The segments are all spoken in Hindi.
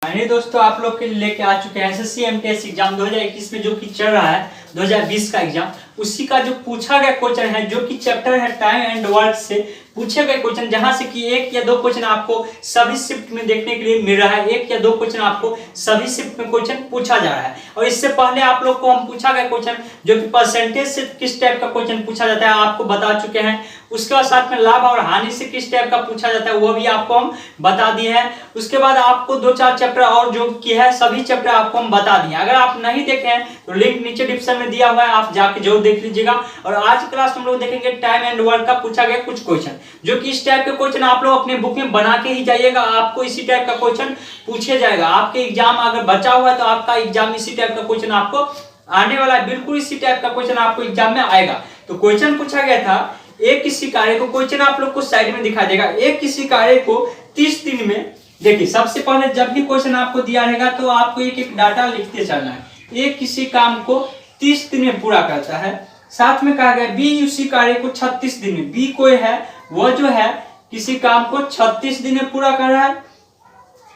फाइनली दोस्तों आप लोग के लिए लेके आ चुके हैं एसएससी एमटीएस एग्जाम 2021 में जो कि चल रहा है 2020 का एग्जाम, उसी का जो पूछा गया क्वेश्चन है, जो कि चैप्टर है टाइम एंड वर्क से पूछे गए क्वेश्चन, जहां से कि एक या दो क्वेश्चन आपको सभी शिफ्ट में देखने के लिए मिल रहा है। एक या दो क्वेश्चन आपको सभी शिफ्ट में क्वेश्चन पूछा जा रहा है। और इससे पहले आप लोग को हम पूछा गया क्वेश्चन जो कि परसेंटेज से किस टाइप का क्वेश्चन पूछा जाता है आपको बता चुके हैं। उसके बाद साथ में लाभ और हानि से किस टाइप का पूछा जाता है वो भी आपको हम बता दिए हैं। उसके बाद आपको दो चार चैप्टर और जो कि है सभी चैप्टर आपको हम बता दिए। अगर आप नहीं देखे हैं तो लिंक नीचे डिस्क्रिप्शन में दिया हुआ है, आप जाके जरूर देख लीजिएगा। और आज क्लास में हम लोग देखेंगे टाइम एंड वर्क का पूछा गया कुछ क्वेश्चन, जो कि इस टाइप के क्वेश्चन आप लोग अपने बुक में बना के ही जाइएगा। आपको इसी टाइप का क्वेश्चन पूछे जाएगा। आपके एग्जाम अगर बचा हुआ है तो आपका एग्जाम इसी टाइप का क्वेश्चन आपको आने वाला है। बिल्कुल इसी टाइप का क्वेश्चन आपको एग्जाम में आएगा। तो क्वेश्चन पूछा गया था, एक किसी कार्य को, क्वेश्चन आप लोग को साइड में दिखा देगा, एक किसी कार्य को 30 दिन में, देखिए सबसे पहले जब भी क्वेश्चन आपको दिया रहेगा तो आपको एक एक डाटा लिखते चलना है। एक किसी काम को 30 दिन में पूरा करता है। साथ में कहा गया बी उसी कार्य को 36 दिन में, बी कोई है वो जो है किसी काम को 36 दिन में पूरा कर रहा है।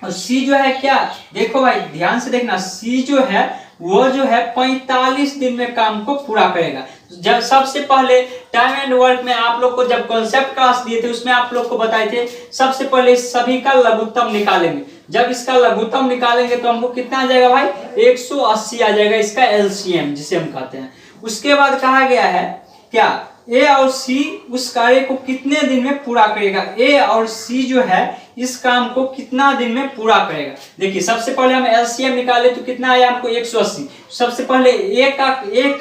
और सी जो है क्या, देखो भाई ध्यान से देखना, सी जो है वो जो है 45 दिन में काम को पूरा करेगा। जब सबसे पहले टाइम एंड वर्क में आप लोग को जब कॉन्सेप्ट क्लास दिए थे उसमें आप लोग को बताए थे सबसे पहले सभी का लघुत्तम निकालेंगे। जब इसका लघुत्तम निकालेंगे तो हमको कितना आ जाएगा भाई, 180 आ जाएगा, इसका एलसीएम जिसे हम कहते हैं। उसके बाद कहा गया है क्या, ए और सी उस कार्य को कितने दिन में पूरा करेगा। ए और सी जो है इस काम को कितना दिन में पूरा करेगा। देखिए सबसे पहले हम एलसीएम निकाले तो कितना आया हमको 180। सबसे पहले ए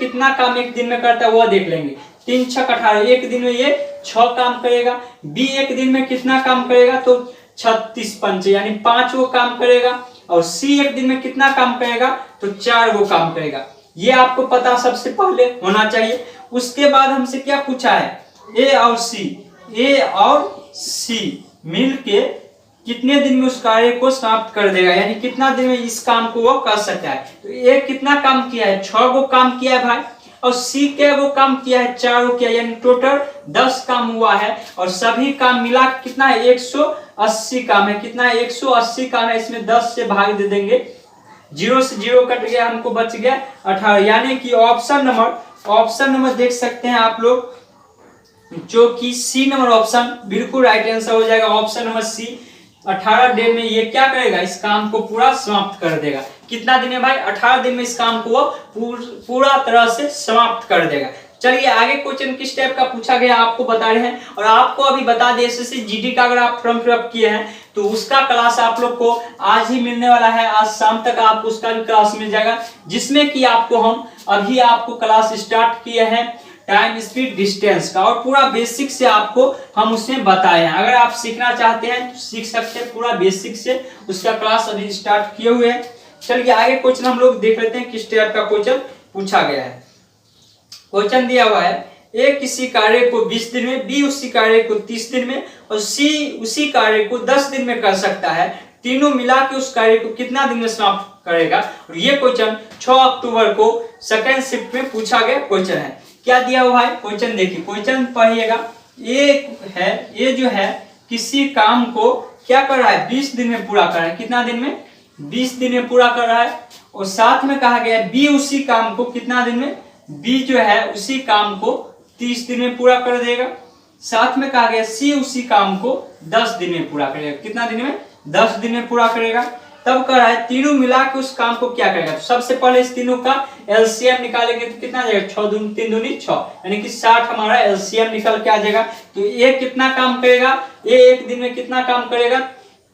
कितना काम एक दिन में करता है वह देख लेंगे। 3 6 18, एक दिन में ये 6 काम करेगा। बी एक दिन में कितना काम करेगा तो 36 5 यानी 5 वो काम करेगा। और सी एक दिन में कितना काम करेगा तो 4 वो काम करेगा। ये आपको पता सबसे पहले होना चाहिए। उसके बाद हमसे क्या पूछा है, ए और सी मिलके कितने दिन में उस कार्य को समाप्त कर देगा, यानी कितना दिन में इस काम को वो कर सकता है। तो ए कितना काम किया है, 6 गो काम किया है भाई। और सी क्या वो काम किया है, 4 गो किया, यानी टोटल 10 काम हुआ है। और सभी काम मिला कितना है, 180 काम है। कितना है, 180 काम है। इसमें 10 से भाग दे देंगे, 0 से 0 कट गया, हमको बच गया 18। यानी कि ऑप्शन नंबर देख सकते हैं आप लोग, जो कि सी नंबर ऑप्शन बिल्कुल राइट आंसर हो जाएगा। ऑप्शन नंबर सी 18 दिन में ये क्या करेगा, इस काम को पूरा समाप्त कर देगा। कितना दिन है भाई, 18 दिन में इस काम को वो पूरा तरह से समाप्त कर देगा। चलिए आगे क्वेश्चन किस टाइप का पूछा गया आपको बता रहे हैं। और आपको अभी बता दें एसएससी जीडी का अगर आप फॉर्म फिलअप किए हैं तो उसका क्लास आप लोग को आज ही मिलने वाला है। आज शाम तक आपको उसका भी क्लास मिल जाएगा, जिसमें कि हम अभी आपको क्लास स्टार्ट किए हैं टाइम स्पीड डिस्टेंस का, और पूरा बेसिक से आपको हम उसमें बताए हैं। अगर आप सीखना चाहते हैं तो सीख सकते हैं, पूरा बेसिक से उसका क्लास अभी स्टार्ट किए हुए हैं। चलिए आगे क्वेश्चन हम लोग देख लेते हैं किस टाइप का क्वेश्चन पूछा गया है। क्वेश्चन दिया हुआ है, ए किसी कार्य को 20 दिन में, बी उसी कार्य को 30 दिन में और सी उसी कार्य को 10 दिन में कर सकता है। तीनों मिला के उस कार्य को कितना दिन में समाप्त करेगा। और ये क्वेश्चन 6 अक्टूबर को सेकेंड शिफ्ट में पूछा गया क्वेश्चन है। क्या दिया हुआ है क्वेश्चन, देखिए क्वेश्चन पढ़िएगा। ये जो है किसी काम को क्या कर रहा है, 20 दिन में पूरा कर रहा है। कितना दिन में, 20 दिन में पूरा कर रहा है। और साथ में कहा गया बी उसी काम को कितना दिन में, बी जो है उसी काम को 30 दिन में पूरा कर देगा। साथ में कहा गया सी उसी काम को 10 दिन में पूरा करेगा। कितना दिन में, 10 दिन में पूरा करेगा। तब कह रहा है तीनों मिला के उस काम को क्या करेगा। तो सबसे पहले इस तीनों का एलसीएम निकालेंगे तो कितना आ जाएगा, 6 दूनी 3 दूनी 6, यानी कि 60 हमारा एलसीएम निकल के आ जाएगा। तो ये कितना काम करेगा, ये एक दिन में कितना काम करेगा,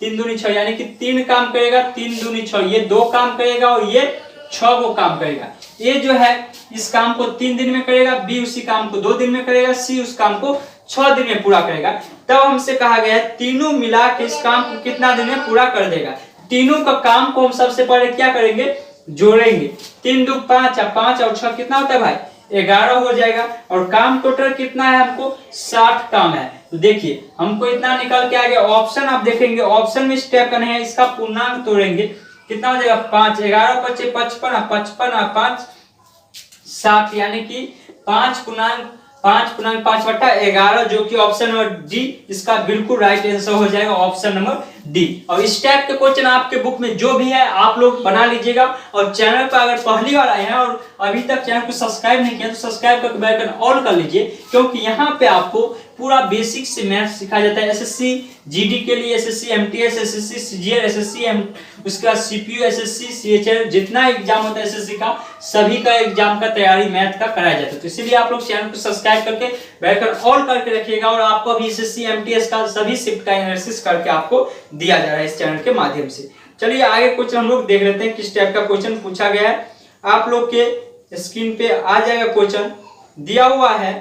3 दूनी 6, यानी कि 3 काम करेगा, 3 दूनी 6, ये 2 काम करेगा और ये 6 को काम करेगा। ये जो है इस काम को 3 दिन में करेगा, बी उसी काम को 2 दिन में करेगा, सी उस काम को 6 दिन में पूरा करेगा। तब हमसे कहा गया है तीनों मिला के इस काम को कितना दिन में पूरा कर देगा। तीनों का काम को हम सबसे पहले क्या करेंगे, जोड़ेंगे। 3 2 5 5 और 6 कितना होता है भाई, 11 हो जाएगा। और काम टोटल कितना है, हमको 60 काम है। तो देखिए हमको इतना निकल के आ गया। ऑप्शन आप देखेंगे, ऑप्शन में स्टेप करना है, इसका पूर्णांक तोड़ेंगे, कितना हो जाएगा 5, 11 25 55 55 5 60, यानी कि 5 पूर्णांक 5 बटा 11, जो कि ऑप्शन नंबर डी इसका बिल्कुल राइट आंसर हो जाएगा। Option number D. और इस टाइप के क्वेश्चन आपके बुक में जो भी है आप लोग बना लीजिएगा। और चैनल पर अगर पहली बार आए हैं और अभी तक चैनल को सब्सक्राइब नहीं किया तो सब्सक्राइब करके बेल आइकन ऑल कर लीजिए, क्योंकि यहाँ पे आपको पूरा बेसिक से मैथ सिखाया जाता है। एसएससी जीडी के लिए, SSC MTS, SSC CGL, SSC उसका सीपीयू, एसएससी सीएचएल, जितना एग्जाम होता है एसएससी का, सभी का एग्जाम का तैयारी मैथ का कराया जाता है। तो इसीलिए आप लोग चैनल को सब्सक्राइब करके बेल आइकन ऑल करके रखिएगा। और आपको अभी एसएससी एमटीएस का सभी शिफ्ट का एनालिसिस करके आपको दिया जा रहा है इस चैनल के माध्यम से। चलिए आगे क्वेश्चन हम लोग देख लेते हैं किस टाइप का क्वेश्चन पूछा गया है। आप लोग के स्क्रीन पे आ जाएगा क्वेश्चन। दिया हुआ है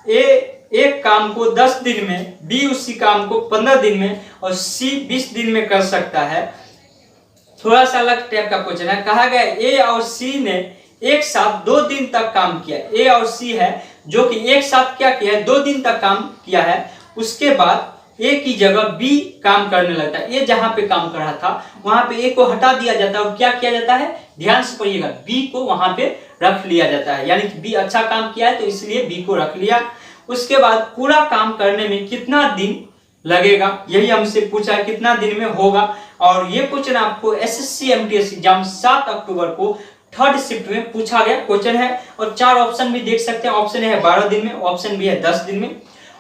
ए एक काम को 10 दिन में, बी उसी काम को 15 दिन में और सी 20 दिन में कर सकता है। थोड़ा सा अलग टाइप का क्वेश्चन है। कहा गया ए और सी ने एक साथ 2 दिन तक काम किया। ए और सी है जो कि एक साथ क्या किया है, 2 दिन तक काम किया है। उसके बाद ए की जगह बी काम करने लगता है। ए जहां पे काम कर रहा था वहां पे ए को हटा दिया जाता है और क्या किया जाता है, ध्यान से पढ़िएगा, बी को वहां पे रख लिया जाता है। यानी कि बी अच्छा काम किया है तो इसलिए बी को रख लिया। उसके बाद पूरा काम करने में कितना दिन लगेगा, यही हमसे पूछा है, कितना दिन में होगा। और ये क्वेश्चन आपको एसएससी एमटीएस एग्जाम 7 अक्टूबर को थर्ड शिफ्ट में पूछा गया क्वेश्चन है। और 4 ऑप्शन भी देख सकते हैं। ऑप्शन है 12 दिन में, ऑप्शन बी है 10 दिन में,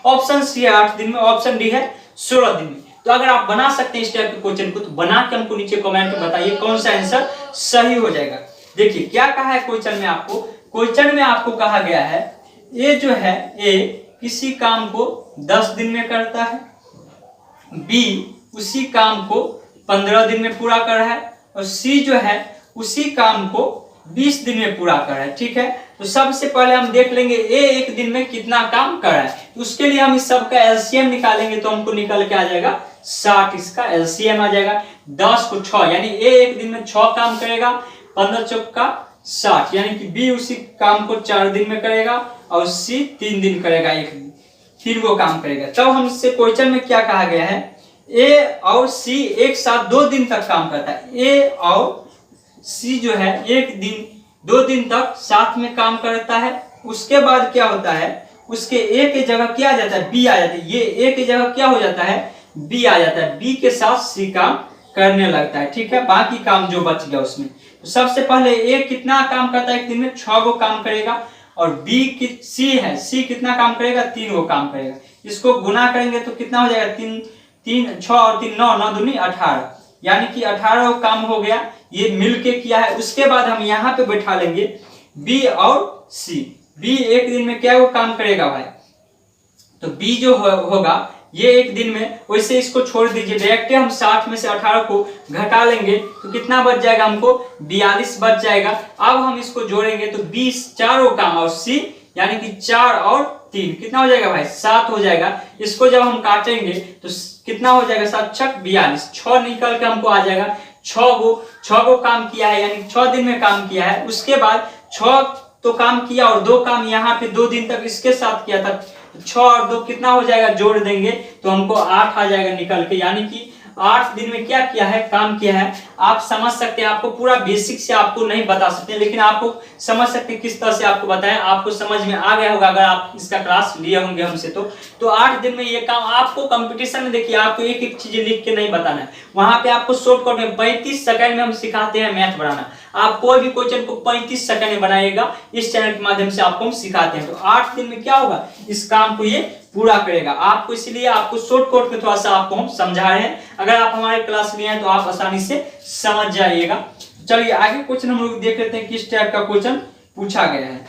ऑप्शन सी है 8 दिन में, ऑप्शन डी है 16 दिन में। तो अगर आप बना सकते हैं इस टाइप के क्वेश्चन को तो बना के हमको नीचे कमेंट में बताइए कौन सा आंसर सही हो जाएगा। देखिए क्या कहा है क्वेश्चन में आपको। क्वेश्चन में आपको कहा गया है ए जो है, ए किसी काम को 10 दिन में करता है, बी उसी काम को 15 दिन में पूरा कर रहा है और सी जो है उसी काम को 20 दिन में पूरा कर रहा है। ठीक है, तो सबसे पहले हम देख लेंगे ए एक दिन में कितना काम कर रहा है। तो उसके लिए हम इस सब का एलसीएम निकालेंगे तो हमको निकल के आ जाएगा 60। इसका एलसीएम आ जाएगा 10 को 6, यानी ए एक दिन में 6 काम करेगा, 15 चौका 60, यानी कि बी उसी काम को 4 दिन में करेगा और सी 3 दिन करेगा, एक दिन 3 को काम करेगा। तब हमसे क्वेश्चन में क्या कहा गया है, ए और सी एक साथ 2 दिन तक काम करता है। ए और सी जो है एक दिन 2 दिन तक साथ में काम करता है। उसके बाद क्या होता है, उसके ए की जगह क्या आ जाता है, बी आ जाता है। ये ए की जगह क्या हो जाता है, बी आ जाता है। बी के साथ सी काम करने लगता है। ठीक है, बाकी काम जो बच गया उसमें। तो सबसे पहले ए कितना काम करता है एक दिन में, 6 को काम करेगा। और बी की सी है, सी कितना काम करेगा, 3 को काम करेगा। इसको गुना करेंगे तो कितना हो जाएगा, 3 6 और 3 9, 9 दूनी 18, यानी कि 18 काम हो गया। ये मिलके किया है। उसके बाद हम यहाँ पे बैठा लेंगे बी और सी। बी एक दिन में क्या वो काम करेगा भाई, तो बी जो होगा ये एक दिन में, वैसे इसको छोड़ दीजिए, डायरेक्ट हम 60 में से 18 को घटा लेंगे तो कितना बच जाएगा, हमको 42 बच जाएगा। अब हम इसको जोड़ेंगे तो 20 चारों काम और सी यानी कि 4 और 3 कितना हो जाएगा भाई, 7 हो जाएगा। इसको जब हम काटेंगे तो कितना हो जाएगा, 7 छक 42, 6 निकल के हमको आ जाएगा। 6 को काम किया है, यानी 6 दिन में काम किया है। उसके बाद 6 तो काम किया और 2 काम यहाँ पे 2 दिन तक इसके साथ किया था। 6 और 2 कितना हो जाएगा, जोड़ देंगे तो हमको 8 आ जाएगा निकल के, यानी कि 8 दिन में क्या किया है, काम किया है। आप समझ सकते हैं, आपको पूरा बेसिक से आपको नहीं बता सकते, लेकिन आपको समझ सकते हैं किस तरह से आपको बताएं। आपको समझ में आ गया होगा अगर आप इसका क्लास लिए होंगे हमसे तो 8 दिन में ये काम आपको कंपटीशन में, देखिए आपको एक एक चीज लिख के नहीं बताना है। वहां पे आपको शॉर्टकट में 35 सेकंड में हम सिखाते हैं मैथ बनाना। आप कोई भी क्वेश्चन को 35 सेकंड में बनाइएगा, इस चैनल के माध्यम से आपको हम सिखाते हैं। तो 8 दिन में क्या होगा, इस काम को ये पूरा करेगा। आपको इसलिए आपको शॉर्टकट में थोड़ा सा आपको हम समझा रहे हैं। अगर आप हमारे क्लास में हैं तो आप आसानी से समझ जाइएगा। चलिए आगे क्वेश्चन हम लोग देख लेते हैं किस टाइप का क्वेश्चन पूछा गया है।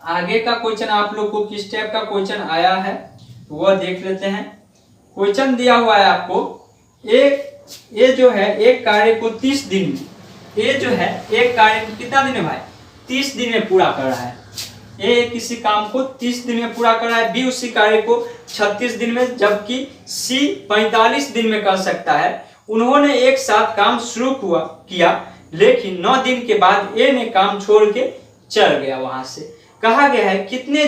आगे का क्वेश्चन आप लोग को किस टाइप का क्वेश्चन आया है वह देख लेते हैं। क्वेश्चन दिया हुआ है आपको, ये जो है एक कार्य को 30 दिन में, ये जो है एक कार्य को कितना दिन में भाई, 30 दिन में पूरा कर रहा है। ए किसी काम को 30 दिन में पूरा कर रहा है, बी उसी कार्य को 36 दिन में, जबकि सी 45 दिन में कर सकता है। उन्होंने एक साथ काम शुरू किया, लेकिन 9 दिन के बाद ए ने काम छोड़ के चल गया वहां से। कहा गया है कितने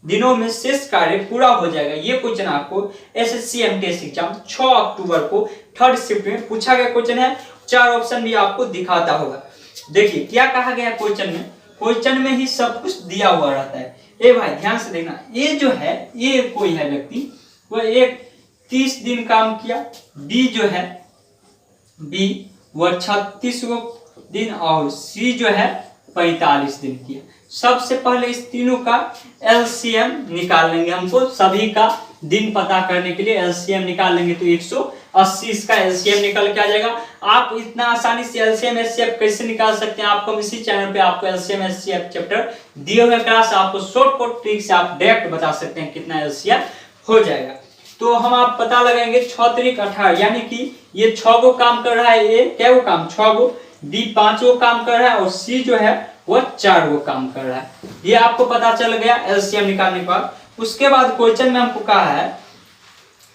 दिनों में शेष कार्य पूरा हो जाएगा। ये क्वेश्चन आपको एसएससी एमटीएस एग्जाम 6 अक्टूबर को थर्ड शिफ्ट में पूछा गया क्वेश्चन है। 4 ऑप्शन भी आपको दिखाता होगा। देखिए क्या कहा गया क्वेश्चन में, क्वेश्चन में ही सब कुछ दिया हुआ रहता है। ए भाई ध्यान से देखना, ये जो है, ये कोई है व्यक्ति, वो एक 30 दिन काम किया। बी जो है बी वह 36 दिन और सी जो है 45 दिन किया। सबसे पहले इस तीनों का एलसीएम निकाल लेंगे। हमको सभी का दिन पता करने के लिए एलसीएम निकाल लेंगे तो 180 इसका एलसीएम निकल के आ जाएगा। आप इतना आसानी से एलसीएम एचसीएफ कैसे निकाल सकते हैं, आपको इसी चैनल पे आपको एलसीएम एचसीएफ चैप्टर दिए हुए क्लास आपको शॉर्टकट ट्रिक से आप डायरेक्ट बता सकते हैं कितना एलसीएम हो जाएगा। तो हम आप पता लगाएंगे 6 तिरिक 18 यानी कि ये 6 गो काम कर रहा है। ए क्या गो काम 6 गो, बी 5 गो काम कर रहा है और सी जो है वह 4 गो काम कर रहा है। ये आपको पता चल गया एलसीएम निकालने के बाद। उसके बाद क्वेश्चन में हमको कहा है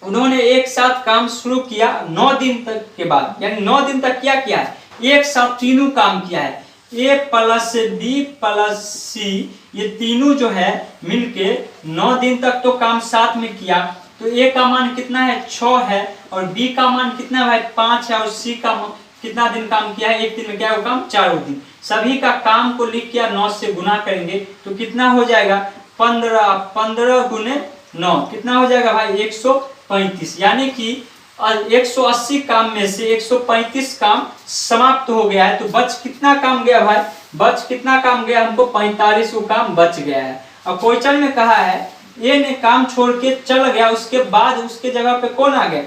उन्होंने एक साथ काम शुरू किया 9 दिन तक के बाद, यानी 9 दिन तक क्या किया है, एक साथ तीनों काम किया है। ए प्लस बी प्लस सी ये तीनों जो है मिलके 9 दिन तक तो काम साथ में किया। तो ए का मान कितना है 6 है और बी का मान कितना है 5 है और सी का कितना दिन काम किया है, एक दिन में क्या हो काम 4 दिन। सभी का काम को लिख के 9 से गुना करेंगे तो कितना हो जाएगा 15 गुने 9 कितना हो जाएगा भाई 135। यानी कि 180 काम में से 135 काम समाप्त हो गया है। तो बच कितना काम गया भाई, बच कितना काम गया हमको 45 को काम बच गया है। और क्वेश्चन में कहा है ए ने काम छोड़ के चल गया, उसके बाद उसके जगह पे कौन आ गया,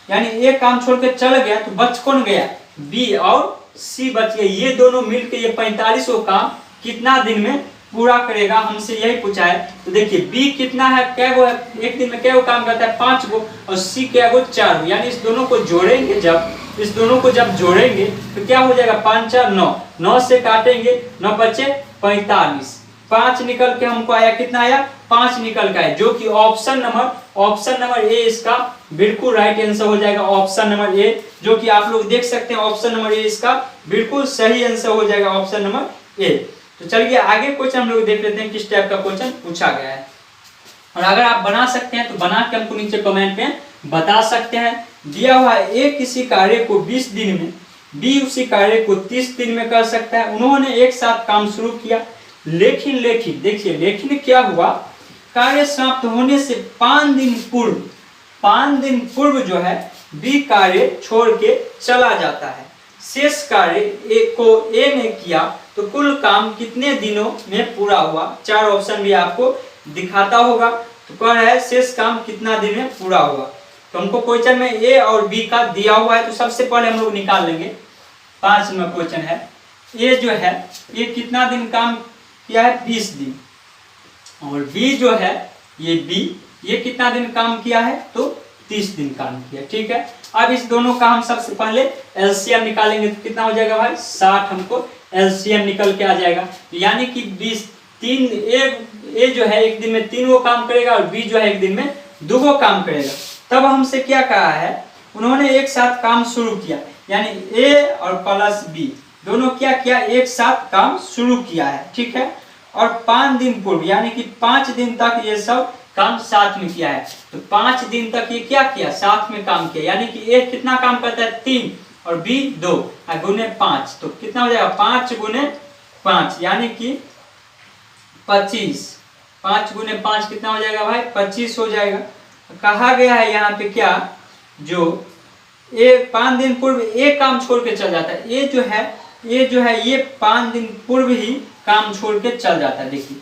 यानी ए काम छोड़ के चल गया तो बच कौन गया बी और सी बच गए। ये दोनों मिलके ये 45 को काम कितना दिन में पूरा करेगा, हमसे यही पूछा है। तो देखिए बी कितना है, क्या गो है, एक दिन में क्या गो काम करता है 5 गो और सी क्या गो 4 गो। यानी इस दोनों को जोड़ेंगे, जब जोड़ेंगे तो क्या हो जाएगा 5 4 9, 9 से काटेंगे 9 बचे 45, 5 निकल के हमको आया कितना आया 5 निकल के आया, जो कि ऑप्शन नंबर ए इसका बिल्कुल राइट आंसर हो जाएगा। ऑप्शन नंबर ए जो कि आप लोग देख सकते हैं, ऑप्शन नंबर ए इसका बिल्कुल सही आंसर हो जाएगा, ऑप्शन नंबर ए। तो चलिए आगे क्वेश्चन हम लोग देख लेते हैं किस टाइप का क्वेश्चन पूछा गया है। और अगर आप बना सकते हैं तो बना के हमको नीचे कमेंट में बता सकते हैं। दिया हुआ है ए किसी कार्य को 20 दिन में, बी उसी कार्य को 30 दिन में कर सकता है। उन्होंने एक साथ काम शुरू किया, लेकिन देखिए लेकिन क्या हुआ, कार्य समाप्त होने से 5 दिन पूर्व जो है बी कार्य छोड़ के चला जाता है। शेष कार्य ए ने किया तो कुल काम कितने दिनों में पूरा हुआ। 4 ऑप्शन भी आपको दिखाता होगा। तो कह रहा है शेष काम कितना दिन में पूरा हुआ। तो हमको क्वेश्चन में ए और बी का दिया हुआ है, तो सबसे पहले हम लोग निकाल लेंगे। 5 नंबर क्वेश्चन है, ए जो है ये कितना दिन काम किया है 20 दिन, और बी जो है ये बी ये कितना दिन काम किया है तो 30 दिन काम किया। ठीक है, अब इस दोनों का हम सबसे पहले एलसीएम निकालेंगे तो कितना हो जाएगा भाई 60 हमको एलसीएम निकल के आ जाएगा। यानी कि 20 3 ए जो है एक दिन में 3 गो काम करेगा और बी जो है एक दिन में 2 गो काम करेगा। तब हमसे क्या कहा है, उन्होंने एक साथ काम शुरू किया, यानी ए और प्लस बी दोनों क्या किया एक साथ काम शुरू किया है। ठीक है, और 5 दिन पूर्व यानी कि 5 दिन तक ये सब काम साथ में किया है। तो 5 दिन तक ये क्या किया साथ में काम किया, यानी कि ए कितना काम करता है 3 और बी 2 गुने 5, तो कितना हो जाएगा 5 गुने 5 यानी कि 25। 5 गुने 5 कितना हो जाएगा भाई 25 हो जाएगा। कहा गया है यहाँ पे क्या, जो ए 5 दिन पूर्व ए काम छोड़ के चल जाता है। ए जो है ये 5 दिन पूर्व ही काम छोड़ के चल जाता है। देखिए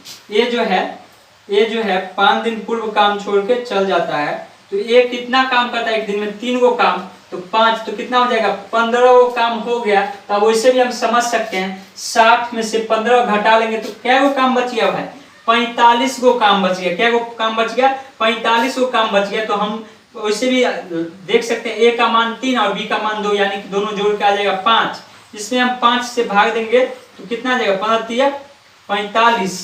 ए जो है 5 दिन पूर्व काम छोड़ के चल जाता है। तो ए कितना काम करता है एक दिन में 3 गो काम, तो 5 तो कितना हो जाएगा 15 गो काम हो गया। तब वैसे भी हम समझ सकते हैं 60 में से 15 घटा लेंगे तो क्या गो काम बच गया भाई 45 गो काम बच गया। क्या गो काम बच गया 45 गो काम बच गया। तो हम वैसे भी देख सकते हैं ए का मान 3 और बी का मान 2, यानी कि दोनों जोड़ के आ जाएगा 5। इसमें हम 5 से भाग देंगे तो कितना आ जाएगा 15 45,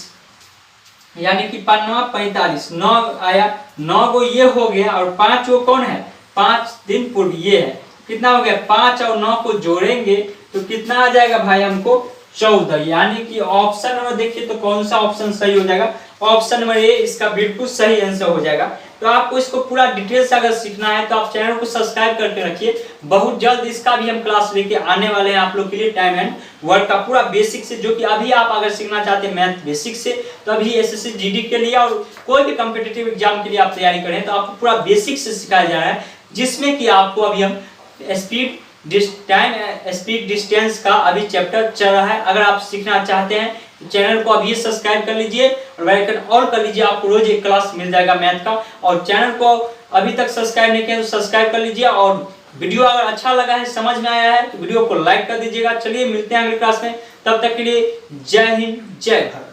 यानी कि 5 45, 9 आया, 9 गो ये हो गया और 5 गो कौन है 5 दिन पूर्व ये है। कितना हो गया 5 और 9 को जोड़ेंगे तो कितना आ जाएगा भाई हमको 14। यानी कि ऑप्शन में देखिए तो कौन सा ऑप्शन सही हो जाएगा, ऑप्शन नंबर ए इसका बिल्कुल सही आंसर हो जाएगा। तो आपको इसको पूरा डिटेल से अगर सीखना है तो आप चैनल को सब्सक्राइब करके रखिए। बहुत जल्द इसका भी हम क्लास लेके आने वाले हैं आप लोग के लिए, टाइम एंड वर्क का पूरा बेसिक से, जो कि अभी आप अगर सीखना चाहते हैं मैथ बेसिक से तो अभी एसएससी जीडी के लिए और कोई भी कॉम्पिटिटिव एग्जाम के लिए आप तैयारी करें तो आपको पूरा बेसिक से सिखाया जा रहा है, जिसमें कि आपको अभी हम स्पीड डिस्टेंस का अभी चैप्टर चल रहा है। अगर आप सीखना चाहते हैं तो चैनल को अभी सब्सक्राइब कर लीजिए और बेल आइकन ऑल कर लीजिए, आपको रोज एक क्लास मिल जाएगा मैथ का। और चैनल को अभी तक सब्सक्राइब नहीं किया तो सब्सक्राइब कर लीजिए, और वीडियो अगर अच्छा लगा है, समझ में आया है तो वीडियो को लाइक कर दीजिएगा। चलिए मिलते हैं अगली क्लास में, तब तक के लिए जय हिंद जय भारत।